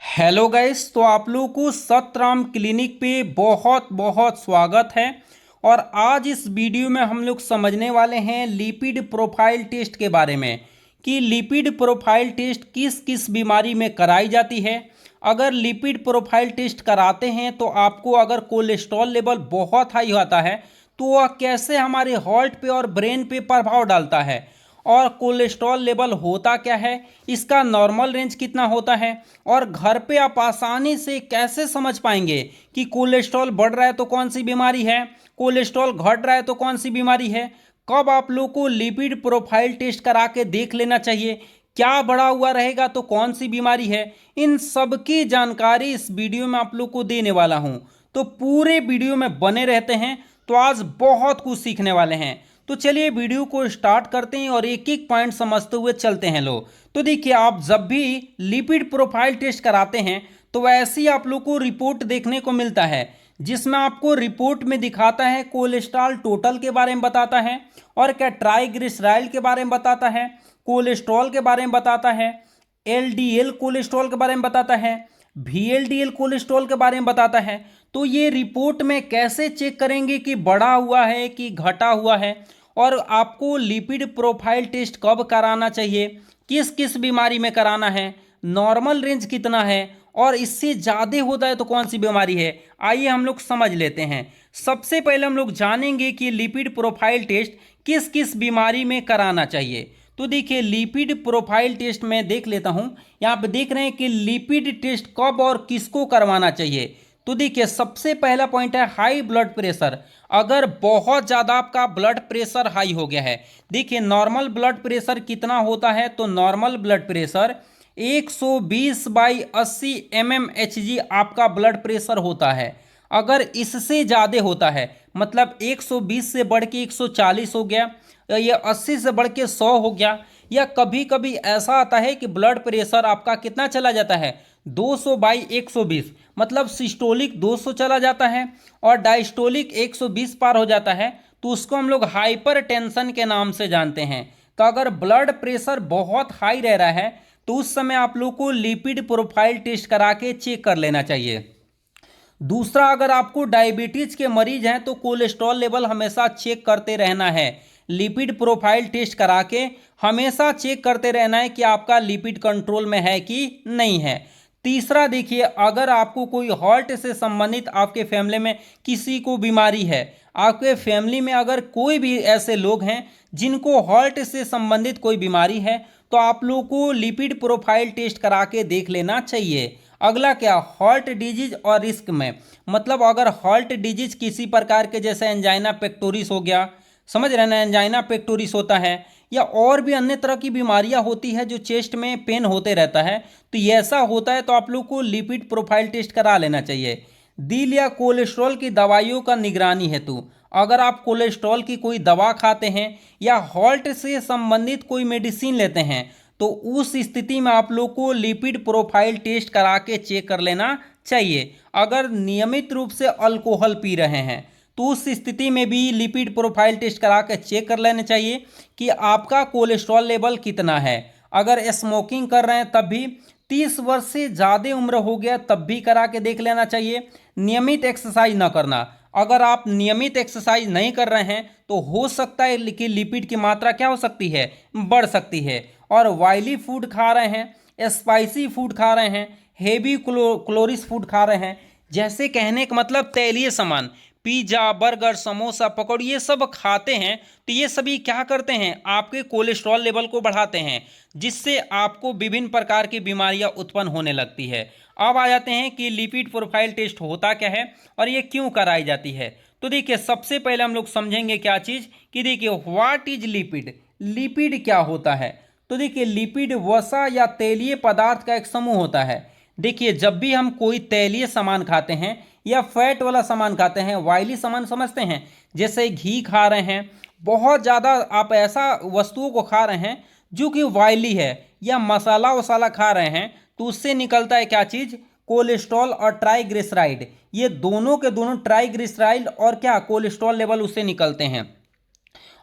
Hello guys. तो आप लोगों को सतराम क्लिनिक पे बहुत बहुत स्वागत है। और आज इस वीडियो में हम लोग समझने वाले हैं लिपिड प्रोफाइल टेस्ट के बारे में कि लिपिड प्रोफाइल टेस्ट किस किस बीमारी में कराई जाती है। अगर लिपिड प्रोफाइल टेस्ट कराते हैं तो आपको अगर कोलेस्ट्रॉल लेवल बहुत हाई होता है तो वह कैसे हमारे हार्ट पे और ब्रेन पे प्रभाव डालता है, और कोलेस्ट्रॉल लेवल होता क्या है, इसका नॉर्मल रेंज कितना होता है, और घर पे आप आसानी से कैसे समझ पाएंगे कि कोलेस्ट्रॉल बढ़ रहा है तो कौन सी बीमारी है, कोलेस्ट्रॉल घट रहा है तो कौन सी बीमारी है, कब आप लोग को लिपिड प्रोफाइल टेस्ट करा के देख लेना चाहिए, क्या बढ़ा हुआ रहेगा तो कौन सी बीमारी है, इन सब की जानकारी इस वीडियो में आप लोग को देने वाला हूं। तो पूरे वीडियो में बने रहते हैं तो आज बहुत कुछ सीखने वाले हैं। तो चलिए वीडियो को स्टार्ट करते हैं और एक एक पॉइंट समझते हुए चलते हैं लोग। तो देखिए, आप जब भी लिपिड प्रोफाइल टेस्ट कराते हैं तो वैसे ही आप लोग को रिपोर्ट देखने को मिलता है, जिसमें आपको रिपोर्ट में दिखाता है कोलेस्ट्रॉल टोटल के बारे में बताता है, और क्या ट्राइग्लिसराइड के बारे में बताता है, कोलेस्ट्रॉल के बारे में बताता है, एलडीएल कोलेस्ट्रॉल के बारे में बताता है, वीएलडीएल कोलेस्ट्रॉल के बारे में बताता है। तो ये रिपोर्ट में कैसे चेक करेंगे कि बढ़ा हुआ है कि घटा हुआ है, और आपको लिपिड प्रोफाइल टेस्ट कब कराना चाहिए, किस किस बीमारी में कराना है, नॉर्मल रेंज कितना है, और इससे ज़्यादा होता है तो कौन सी बीमारी है, आइए हम लोग समझ लेते हैं। सबसे पहले हम लोग जानेंगे कि लिपिड प्रोफाइल टेस्ट किस किस बीमारी में कराना चाहिए। तो देखिए, लिपिड प्रोफाइल टेस्ट में देख लेता हूं। यहाँ पे देख रहे हैं कि लिपिड टेस्ट कब और किसको करवाना चाहिए। तो देखिए, सबसे पहला पॉइंट है हाई ब्लड प्रेशर। अगर बहुत ज़्यादा आपका ब्लड प्रेशर हाई हो गया है, देखिए नॉर्मल ब्लड प्रेशर कितना होता है, तो नॉर्मल ब्लड प्रेशर 120/80 mmHg आपका ब्लड प्रेशर होता है। अगर इससे ज़्यादा होता है, मतलब 120 से बढ़ के 140 हो गया, या 80 से बढ़ के 100 हो गया, या कभी कभी ऐसा आता है कि ब्लड प्रेशर आपका कितना चला जाता है, 200/120, मतलब सिस्टोलिक 200 चला जाता है और डायस्टोलिक 120 पार हो जाता है, तो उसको हम लोग हाइपर टेंशन के नाम से जानते हैं। तो अगर ब्लड प्रेशर बहुत हाई रह रहा है तो उस समय आप लोग को लिपिड प्रोफाइल टेस्ट करा के चेक कर लेना चाहिए। दूसरा, अगर आपको डायबिटीज के मरीज हैं तो कोलेस्ट्रॉल लेवल हमेशा चेक करते रहना है। लिपिड प्रोफाइल टेस्ट करा के हमेशा चेक करते रहना है कि आपका लिपिड कंट्रोल में है कि नहीं है। तीसरा, देखिए, अगर आपको कोई हार्ट से संबंधित आपके फैमिली में किसी को बीमारी है, आपके फैमिली में अगर कोई भी ऐसे लोग हैं जिनको हार्ट से संबंधित कोई बीमारी है, तो आप लोगों को लिपिड प्रोफाइल टेस्ट करा के देख लेना चाहिए। अगला क्या, हार्ट डिजीज और रिस्क में, मतलब अगर हार्ट डिजीज किसी प्रकार के, जैसे एंजाइना पेक्टोरिस हो गया, समझ रहे ना, एंजाइना पेक्टोरिस होता है, या और भी अन्य तरह की बीमारियां होती है जो चेस्ट में पेन होते रहता है, तो ये ऐसा होता है तो आप लोग को लिपिड प्रोफाइल टेस्ट करा लेना चाहिए। दिल या कोलेस्ट्रॉल की दवाइयों का निगरानी हेतु, अगर आप कोलेस्ट्रॉल की कोई दवा खाते हैं या हार्ट से संबंधित कोई मेडिसिन लेते हैं, तो उस स्थिति में आप लोग को लिपिड प्रोफाइल टेस्ट करा के चेक कर लेना चाहिए। अगर नियमित रूप से अल्कोहल पी रहे हैं तो उस स्थिति में भी लिपिड प्रोफाइल टेस्ट करा के चेक कर लेना चाहिए कि आपका कोलेस्ट्रॉल लेवल कितना है। अगर स्मोकिंग कर रहे हैं तब भी, 30 वर्ष से ज़्यादा उम्र हो गया तब भी करा के देख लेना चाहिए। नियमित एक्सरसाइज ना करना, अगर आप नियमित एक्सरसाइज नहीं कर रहे हैं तो हो सकता है कि लिपिड की मात्रा क्या हो सकती है, बढ़ सकती है। और ऑयली फूड खा रहे हैं, स्पाइसी फूड खा रहे हैं, हेवी क्लोरिस फूड खा रहे हैं, जैसे कहने का मतलब तैलीय सामान, पिज्ज़ा, बर्गर, समोसा, पकौड़ी, ये सब खाते हैं, तो ये सभी क्या करते हैं, आपके कोलेस्ट्रॉल लेवल को बढ़ाते हैं, जिससे आपको विभिन्न प्रकार की बीमारियां उत्पन्न होने लगती है। अब आ जाते हैं कि लिपिड प्रोफाइल टेस्ट होता क्या है और ये क्यों कराई जाती है। तो देखिए, सबसे पहले हम लोग समझेंगे क्या चीज़, कि देखिए व्हाट इज लिपिड, लिपिड क्या होता है। तो देखिए, लिपिड वसा या तेलीय पदार्थ का एक समूह होता है। देखिए, जब भी हम कोई तेलीय सामान खाते हैं या फैट वाला सामान खाते हैं, ऑयली सामान समझते हैं, जैसे घी खा रहे हैं, बहुत ज़्यादा आप ऐसा वस्तुओं को खा रहे हैं जो कि ऑयली है, या मसाला वसाला खा रहे हैं, तो उससे निकलता है क्या चीज़, कोलेस्ट्रॉल और ट्राइग्लिसराइड। ये दोनों के दोनों, ट्राइग्लिसराइड और क्या कोलेस्ट्रॉल लेवल उससे निकलते हैं।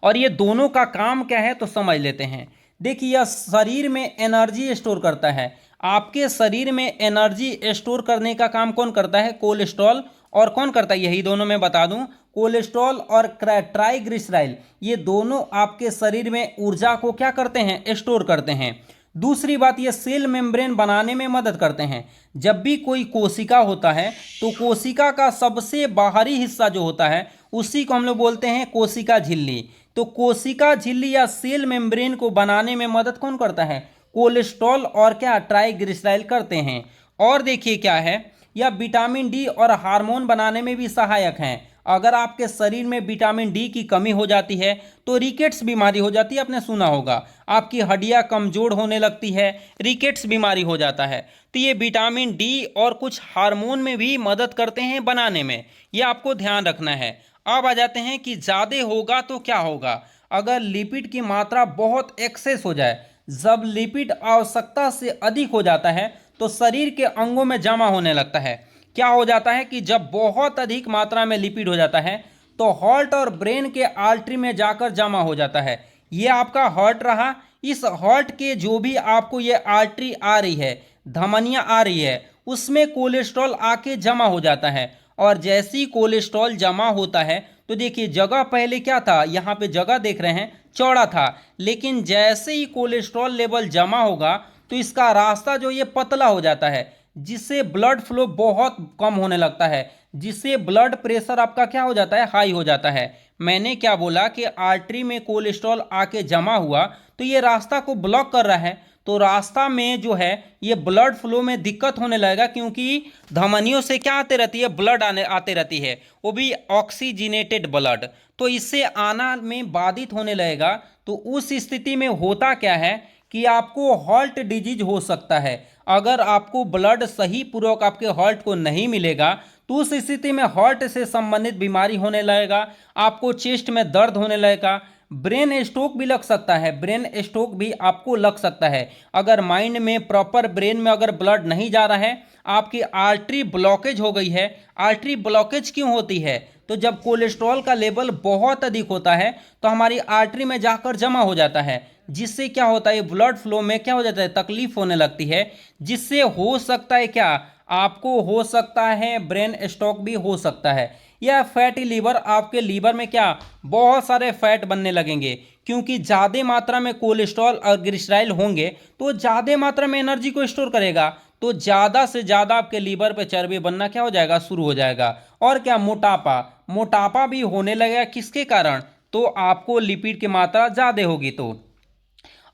और ये दोनों का काम क्या है तो समझ लेते हैं। देखिए, यह शरीर में एनर्जी स्टोर करता है। आपके शरीर में एनर्जी स्टोर करने का काम कौन करता है? कोलेस्ट्रॉल। और कौन करता है? यही दोनों मैं बता दूं, कोलेस्ट्रॉल और ट्राइग्लिसराइड, ये दोनों आपके शरीर में ऊर्जा को क्या करते हैं? स्टोर करते हैं। दूसरी बात, ये सेल मेम्ब्रेन बनाने में मदद करते हैं। जब भी कोई कोशिका होता है तो कोशिका का सबसे बाहरी हिस्सा जो होता है उसी को हम लोग बोलते हैं कोशिका झिल्ली। तो कोशिका झिल्ली या सेल मेम्ब्रेन को बनाने में मदद कौन करता है? कोलेस्ट्रॉल और क्या? ट्राइग्लिसराइड करते हैं। और देखिए क्या है, यह विटामिन डी और हार्मोन बनाने में भी सहायक हैं। अगर आपके शरीर में विटामिन डी की कमी हो जाती है तो रिकेट्स बीमारी हो जाती है, आपने सुना होगा। आपकी हड्डियां कमजोर होने लगती है, रिकेट्स बीमारी हो जाता है। तो ये विटामिन डी और कुछ हार्मोन में भी मदद करते हैं बनाने में, ये आपको ध्यान रखना है। अब आ जाते हैं कि ज़्यादा होगा तो क्या होगा? अगर लिपिड की मात्रा बहुत एक्सेस हो जाए, जब लिपिड आवश्यकता से अधिक हो जाता है तो शरीर के अंगों में जमा होने लगता है। क्या हो जाता है कि जब बहुत अधिक मात्रा में लिपिड हो जाता है तो हार्ट और ब्रेन के आर्टरी में जाकर जमा हो जाता है। ये आपका हार्ट रहा, इस हार्ट के जो भी आपको ये आर्टरी आ रही है, धमनियाँ आ रही है, उसमें कोलेस्ट्रॉल आके जमा हो जाता है। और जैसे ही कोलेस्ट्रॉल जमा होता है तो देखिए, जगह पहले क्या था, यहाँ पे जगह देख रहे हैं चौड़ा था, लेकिन जैसे ही कोलेस्ट्रॉल लेवल जमा होगा तो इसका रास्ता जो ये पतला हो जाता है, जिससे ब्लड फ्लो बहुत कम होने लगता है, जिससे ब्लड प्रेशर आपका क्या हो जाता है? हाई हो जाता है। मैंने क्या बोला कि आर्टरी में कोलेस्ट्रॉल आके जमा हुआ तो ये रास्ता को ब्लॉक कर रहा है, तो रास्ता में जो है ये ब्लड फ्लो में दिक्कत होने लगेगा, क्योंकि धमनियों से क्या आते रहती है? ब्लड आते रहती है, वो भी ऑक्सीजनेटेड ब्लड, तो इससे आना में बाधित होने लगेगा। तो उस स्थिति में होता क्या है कि आपको हार्ट डिजीज हो सकता है। अगर आपको ब्लड सही पूर्वक आपके हार्ट को नहीं मिलेगा तो उस स्थिति में हार्ट से संबंधित बीमारी होने लगेगा, आपको चेस्ट में दर्द होने लगेगा, ब्रेन स्ट्रोक भी लग सकता है, ब्रेन स्ट्रोक भी आपको लग सकता है। अगर माइंड में प्रॉपर ब्रेन में अगर ब्लड नहीं जा रहा है, आपकी आर्टरी ब्लॉकेज हो गई है। आर्टरी ब्लॉकेज क्यों होती है? तो जब कोलेस्ट्रॉल का लेवल बहुत अधिक होता है तो हमारी आर्टरी में जाकर जमा हो जाता है, जिससे क्या होता है? ब्लड फ्लो में क्या हो जाता है? तकलीफ होने लगती है, जिससे हो सकता है क्या? आपको हो सकता है ब्रेन स्ट्रोक भी हो सकता है। या फैटी लीवर, आपके लीवर में क्या? बहुत सारे फैट बनने लगेंगे, क्योंकि ज़्यादा मात्रा में कोलेस्ट्रॉल और ग्लिसराइड होंगे तो ज़्यादा मात्रा में एनर्जी को स्टोर करेगा, तो ज़्यादा से ज़्यादा आपके लीवर पे चर्बी बनना क्या हो जाएगा? शुरू हो जाएगा। और क्या? मोटापा, मोटापा भी होने लगेगा। किसके कारण? तो आपको लिपिड की मात्रा ज़्यादा होगी। तो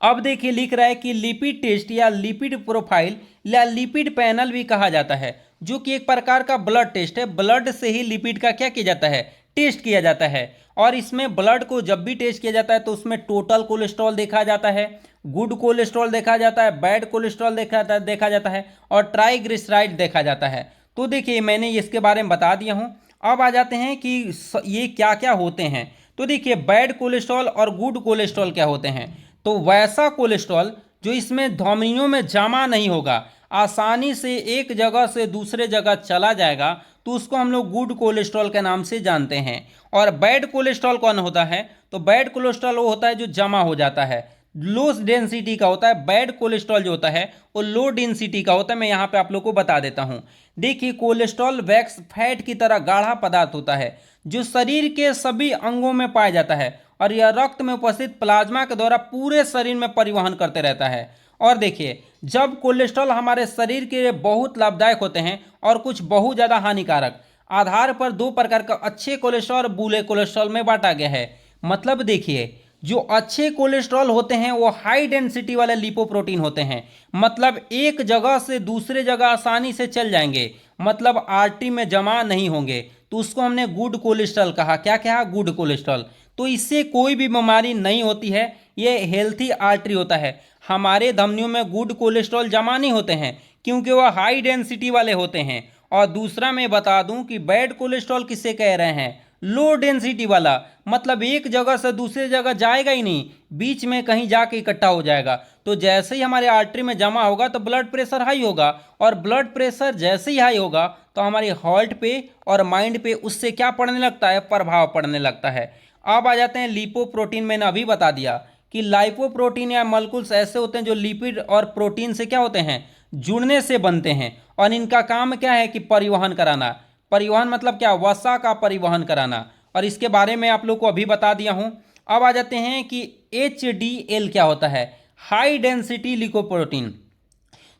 अब देखिए लिख रहा है कि लिपिड टेस्ट या लिपिड प्रोफाइल या लिपिड पैनल भी कहा जाता है, जो कि एक प्रकार का ब्लड टेस्ट है। ब्लड से ही लिपिड का क्या किया जाता है? टेस्ट किया जाता है। और इसमें ब्लड को जब भी टेस्ट किया जाता है तो उसमें टोटल कोलेस्ट्रॉल देखा जाता है, गुड कोलेस्ट्रॉल देखा जाता है, बैड कोलेस्ट्रॉल देखा जाता है और ट्राइग्लिसराइड देखा जाता है। तो देखिए मैंने इसके बारे में बता दिया हूँ। अब आ जाते हैं कि ये क्या क्या होते हैं। तो देखिए, बैड कोलेस्ट्रॉल और गुड कोलेस्ट्रॉल क्या होते हैं? तो वैसा कोलेस्ट्रॉल जो इसमें धमनियों में जमा नहीं होगा, आसानी से एक जगह से दूसरे जगह चला जाएगा, तो उसको हम लोग गुड कोलेस्ट्रॉल के नाम से जानते हैं। और बैड कोलेस्ट्रॉल कौन होता है? तो बैड कोलेस्ट्रॉल वो होता है जो जमा हो जाता है, लो डेंसिटी का होता है। बैड कोलेस्ट्रॉल जो होता है वो लो डेंसिटी का होता है। मैं यहाँ पे आप लोग को बता देता हूँ। देखिए, कोलेस्ट्रॉल वैक्स फैट की तरह गाढ़ा पदार्थ होता है जो शरीर के सभी अंगों में पाया जाता है, और यह रक्त में उपस्थित प्लाज्मा के द्वारा पूरे शरीर में परिवहन करते रहता है। और देखिए, जब कोलेस्ट्रॉल हमारे शरीर के लिए बहुत लाभदायक होते हैं और कुछ बहुत ज़्यादा हानिकारक, आधार पर दो प्रकार का अच्छे कोलेस्ट्रॉल और बुरे कोलेस्ट्रॉल में बांटा गया है। मतलब देखिए, जो अच्छे कोलेस्ट्रॉल होते हैं वो हाई डेंसिटी वाले लिपोप्रोटीन होते हैं, मतलब एक जगह से दूसरे जगह आसानी से चल जाएंगे, मतलब आर्टरी में जमा नहीं होंगे, तो उसको हमने गुड कोलेस्ट्रॉल कहा। क्या कहा? Good cholesterol. तो इससे कोई भी बीमारी नहीं होती है, ये हेल्थी आर्टरी होता है। हमारे धमनियों में गुड कोलेस्ट्रॉल जमा नहीं होते हैं क्योंकि वह हाई डेंसिटी वाले होते हैं। और दूसरा मैं बता दूं कि बैड कोलेस्ट्रॉल किसे कह रहे हैं? लो डेंसिटी वाला, मतलब एक जगह से दूसरी जगह जाएगा ही नहीं, बीच में कहीं जाके इकट्ठा हो जाएगा। तो जैसे ही हमारे आर्टरी में जमा होगा तो ब्लड प्रेशर हाई होगा, और ब्लड प्रेशर जैसे ही हाई होगा तो हमारे हार्ट पे और माइंड पे उससे क्या पड़ने लगता है? प्रभाव पड़ने लगता है। अब आ जाते हैं लिपोप्रोटीन। मैंने अभी बता दिया कि लाइपोप्रोटीन या मॉलिक्यूल्स ऐसे होते हैं जो लिपिड और प्रोटीन से क्या होते हैं? जुड़ने से बनते हैं और इनका काम क्या है कि परिवहन कराना। परिवहन मतलब क्या, वसा का परिवहन कराना, और इसके बारे में आप लोग को अभी बता दिया हूं। अब आ जाते हैं कि HDL क्या होता है, हाई डेंसिटी लिकोप्रोटीन।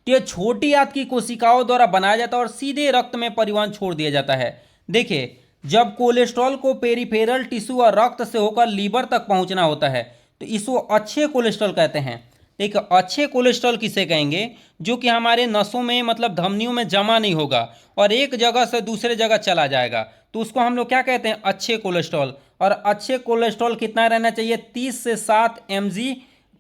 तो ये छोटी आंत की कोशिकाओं द्वारा बनाया जाता है और सीधे रक्त में परिवहन छोड़ दिया जाता है। देखिए, जब कोलेस्ट्रॉल को पेरिफेरल टिश्यू और रक्त से होकर लीवर तक पहुंचना होता है तो इसको अच्छे कोलेस्ट्रॉल कहते हैं। एक अच्छे कोलेस्ट्रॉल किसे कहेंगे, जो कि हमारे नसों में मतलब धमनियों में जमा नहीं होगा और एक जगह से दूसरे जगह चला जाएगा, तो उसको हम लोग क्या कहते हैं, अच्छे कोलेस्ट्रॉल। और अच्छे कोलेस्ट्रॉल कितना रहना चाहिए, 30 से 7 mg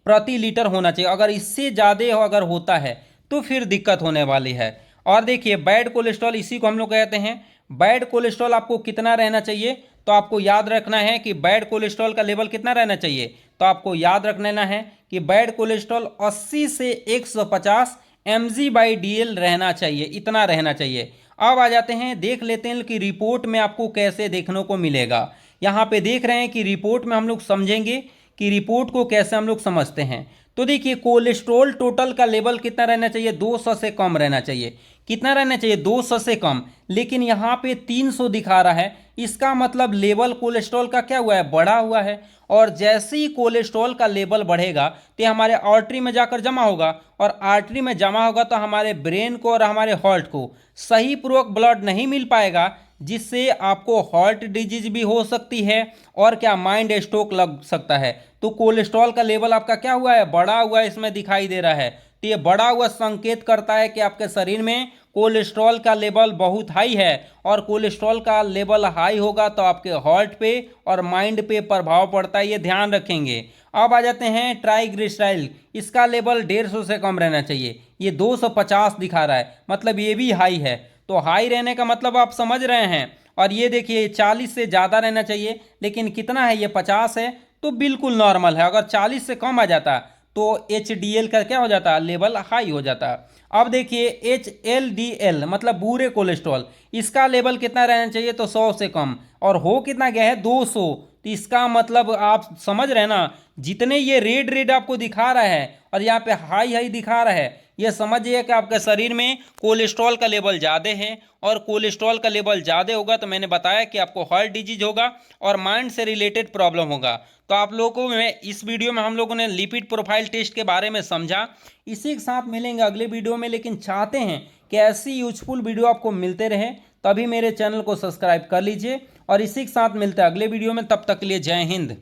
प्रति लीटर होना चाहिए। अगर इससे ज़्यादा अगर होता है तो फिर दिक्कत होने वाली है। और देखिए, बैड कोलेस्ट्रॉल इसी को हम लोग कहते हैं। बैड कोलेस्ट्रॉल आपको कितना रहना चाहिए, तो आपको याद रखना है कि बैड कोलेस्ट्रॉल का लेवल कितना रहना चाहिए। तो आपको याद रख लेना है कि बैड कोलेस्ट्रॉल 80 से 150 mg/dl रहना चाहिए, इतना रहना चाहिए। अब आ जाते हैं, देख लेते हैं कि रिपोर्ट में आपको कैसे देखने को मिलेगा। यहाँ पे देख रहे हैं कि रिपोर्ट में हम लोग समझेंगे कि रिपोर्ट को कैसे हम लोग समझते हैं। तो देखिए, कोलेस्ट्रॉल टोटल का लेवल कितना रहना चाहिए, 200 से कम रहना चाहिए। कितना रहना चाहिए, 200 से कम। लेकिन यहाँ पे 300 दिखा रहा है, इसका मतलब लेवल कोलेस्ट्रॉल का क्या हुआ है, बढ़ा हुआ है। और जैसे ही कोलेस्ट्रॉल का लेवल बढ़ेगा तो हमारे आर्टरी में जाकर जमा होगा, और आर्टरी में जमा होगा तो हमारे ब्रेन को और हमारे हार्ट को सही पूर्वक ब्लड नहीं मिल पाएगा, जिससे आपको हार्ट डिजीज भी हो सकती है और क्या, माइंड स्ट्रोक लग सकता है। तो कोलेस्ट्रॉल का लेवल आपका क्या हुआ है, बढ़ा हुआ है, इसमें दिखाई दे रहा है। तो ये बढ़ा हुआ संकेत करता है कि आपके शरीर में कोलेस्ट्रॉल का लेवल बहुत हाई है, और कोलेस्ट्रॉल का लेवल हाई होगा तो आपके हार्ट पे और माइंड पे प्रभाव पड़ता है, ये ध्यान रखेंगे। अब आ जाते हैं ट्राइग्लिसराइड, इसका लेवल 150 से कम रहना चाहिए। ये 250 दिखा रहा है, मतलब ये भी हाई है। तो हाई रहने का मतलब आप समझ रहे हैं। और ये देखिए, 40 से ज़्यादा रहना चाहिए, लेकिन कितना है, ये 50 है, तो बिल्कुल नॉर्मल है। अगर 40 से कम आ जाता तो HDL का क्या हो जाता, लेवल हाई हो जाता। अब देखिए, HLDL मतलब बुरे कोलेस्ट्रॉल, इसका लेवल कितना रहना चाहिए, तो 100 से कम, और हो कितना गया है, 200। तो इसका मतलब आप समझ रहे हैं ना, जितने ये रेड रेड आपको दिखा रहा है और यहाँ पे हाई हाई दिखा रहा है, ये समझिए कि आपके शरीर में कोलेस्ट्रॉल का लेवल ज़्यादा है। और कोलेस्ट्रॉल का लेवल ज़्यादा होगा तो मैंने बताया कि आपको हार्ट डिजीज होगा और माइंड से रिलेटेड प्रॉब्लम होगा। तो आप लोगों में इस वीडियो में हम लोगों ने लिपिड प्रोफाइल टेस्ट के बारे में समझा। इसी के साथ मिलेंगे अगले वीडियो में, लेकिन चाहते हैं कि ऐसी यूजफुल वीडियो आपको मिलते रहे, तभी मेरे चैनल को सब्सक्राइब कर लीजिए। और इसी के साथ मिलते हैं अगले वीडियो में, तब तक के लिए जय हिंद।